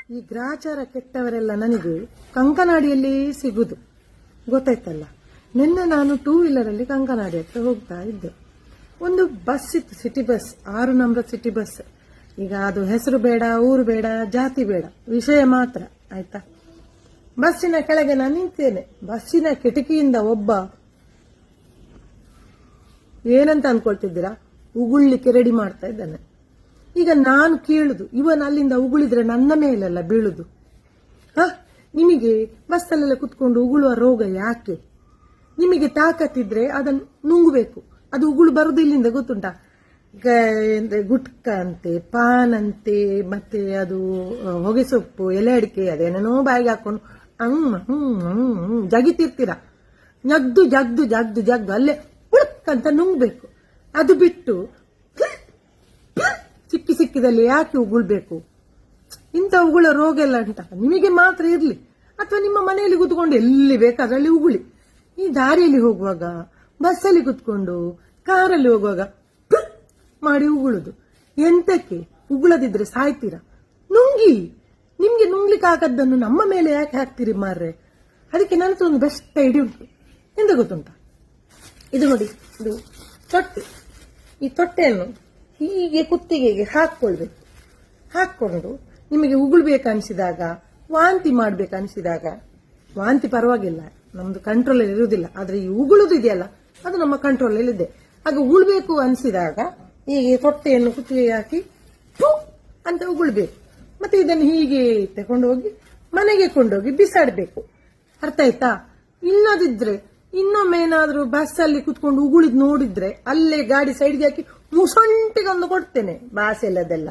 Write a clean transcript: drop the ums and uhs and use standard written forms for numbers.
ಈ ಗ್ರಾಚಾರ ಕೆಟ್ಟವರೆಲ್ಲ ನನಗೆ ಕಂಕನಾಡಿಯಲ್ಲಿ ಸಿಗುದು ಗೊತ್ತಾಯ್ತಲ್ಲ. ನಿನ್ನೆ ನಾನು 2 ವೀಲರಲ್ಲಿ ಕಂಕನಾಡಿ ಹತ್ರ ಹೋಗ್ತಾ ಇದ್ದೆ. ಒಂದು ಬಸ್ ಇತ್ತು, city bus, 6 number city bus. ಈಗ ಅದು ಹೆಸರು ಬೇಡ, ಊರು ಬೇಡ, ಜಾತಿ ಬೇಡ, ವಿಷಯ ಮಾತ್ರ ಆಯ್ತಾ. ಬಸ್ಸಿನ ಕೆಳಗೆ ನಾನು ನಿಂತೇನೆ. ಬಸ್ಸಿನ ಕಿಟಕಿಯಿಂದ ಒಬ್ಬ ಏನಂತ ಅನ್ಕೊಳ್ತಿದ್ದೀರಾ, ಉಗುಳ್ಲಿಕ್ಕೆ ರೆಡಿ ಮಾಡ್ತಾ ಇದ್ದಾನೆ. ಈಗ ನಾನು ಕೇಳುದು, ಇವನ್ ಅಲ್ಲಿಂದ ಉಗುಳಿದ್ರೆ ನನ್ನ ಮೇಲೆಲ್ಲ ಬೀಳುದು. ನಿಮಗೆ ಬಸ್ಸಲ್ಲೆಲ್ಲ ಕುತ್ಕೊಂಡು ಉಗುಳುವ ರೋಗ ಯಾಕೆ? ನಿಮಗೆ ತಾಕತ್ತಿದ್ರೆ ಅದನ್ನು ನುಂಗಬೇಕು. ಅದು ಉಗುಳು ಬರುದು ಇಲ್ಲಿಂದ ಗೊತ್ತುಂಟಾ? ಗುಟ್ಕ ಅಂತೆ, ಪಾನ್ ಅಂತೆ, ಮತ್ತೆ ಅದು ಹೊಗೆ ಸೊಪ್ಪು, ಎಲೆ ಅಡಿಕೆ, ಅದೇನೇನೋ ಬಾಯಿಗೆ ಹಾಕೊಂಡು ಜಗಿತಿರ್ತೀರ. ಜಗ್ದು ಜಗ್ದು ಜಗ್ದು ಜಗ್ದು ಅಲ್ಲೇ ಹುಡುಕಂತ ನುಂಗ್ಬೇಕು. ಅದು ಬಿಟ್ಟು ಸಿಕ್ಕಿದಲ್ಲಿ ಯಾಕೆ ಉಗುಳ್ಬೇಕು? ಇಂಥ ಉಗುಳ ರೋಗ ಎಲ್ಲ ಉಂಟ. ನಿಮಗೆ ಮಾತ್ರ ಇರ್ಲಿ, ಅಥವಾ ನಿಮ್ಮ ಮನೆಯಲ್ಲಿ ಕೂತ್ಕೊಂಡು ಎಲ್ಲಿ ಬೇಕಾದ್ರಲ್ಲಿ ಉಗುಳಿ. ಈ ದಾರಿಯಲ್ಲಿ ಹೋಗುವಾಗ, ಬಸ್ಸಲ್ಲಿ ಕೂತ್ಕೊಂಡು, ಕಾರಲ್ಲಿ ಹೋಗುವಾಗ ಮಾಡಿ ಉಗುಳುದು ಎಂತಕ್ಕೆ? ಉಗುಳದಿದ್ರೆ ಸಾಯ್ತೀರಾ. ನುಂಗಿ. ನಿಮ್ಗೆ ನುಂಗ್ಲಿಕ್ಕೆ ಆಗದ್ದನ್ನು ನಮ್ಮ ಮೇಲೆ ಯಾಕೆ ಹಾಕ್ತೀರಿ ಮಾರ್ರೆ? ಅದಕ್ಕೆ ನನ್ನ ಒಂದು ಬೆಸ್ಟ್ ಐಡಿಯಾ ಉಂಟು. ಎಂತ ಗೊತ್ತುಂಟ? ಇದು ನೋಡಿ, ಇದು ತೊಟ್ಟೆ. ಈ ತೊಟ್ಟೆಯನ್ನು ಹೀಗೆ ಕುತ್ತಿಗೆಗೆ ಹಾಕೊಳ್ಬೇಕು. ಹಾಕೊಂಡು ನಿಮಗೆ ಉಗುಳ್ಬೇಕನ್ಸಿದಾಗ, ವಾಂತಿ ಮಾಡ್ಬೇಕನ್ಸಿದಾಗ, ವಾಂತಿ ಪರವಾಗಿಲ್ಲ, ನಮ್ದು ಕಂಟ್ರೋಲ್ ಅಲ್ಲಿ ಇರುವುದಿಲ್ಲ. ಆದ್ರೆ ಈ ಉಗುಳುದು ಇದೆಯಲ್ಲ, ಅದು ನಮ್ಮ ಕಂಟ್ರೋಲ್ ಅಲ್ಲಿ ಇದೆ. ಆಗ ಉಗುಳ್ಬೇಕು ಅನ್ಸಿದಾಗ ಹೀಗೆ ತೊಟ್ಟೆಯನ್ನು ಕುತ್ತಿಗೆಗೆ ಹಾಕಿ ಅಂತ ಉಗುಳ್ಬೇಕು. ಮತ್ತೆ ಇದನ್ನು ಹೀಗೆ ತಗೊಂಡು ಹೋಗಿ ಮನೆಗೆ ಕೊಂಡೋಗಿ ಬಿಸಾಡ್ಬೇಕು. ಅರ್ಥ ಆಯ್ತಾ? ಇಲ್ಲದಿದ್ರೆ ಇನ್ನೊಮ್ಮೆ ಏನಾದ್ರೂ ಬಸ್ ಅಲ್ಲಿ ಕುತ್ಕೊಂಡು ಉಗುಳಿದ್ ನೋಡಿದ್ರೆ ಅಲ್ಲೇ ಗಾಡಿ ಸೈಡ್ಗೆ ಹಾಕಿ ಮುಸೊಂಟಿಗೊಂದು ಕೊಡ್ತೇನೆ ಬಾಸೆಲ್ಲದೆಲ್ಲ.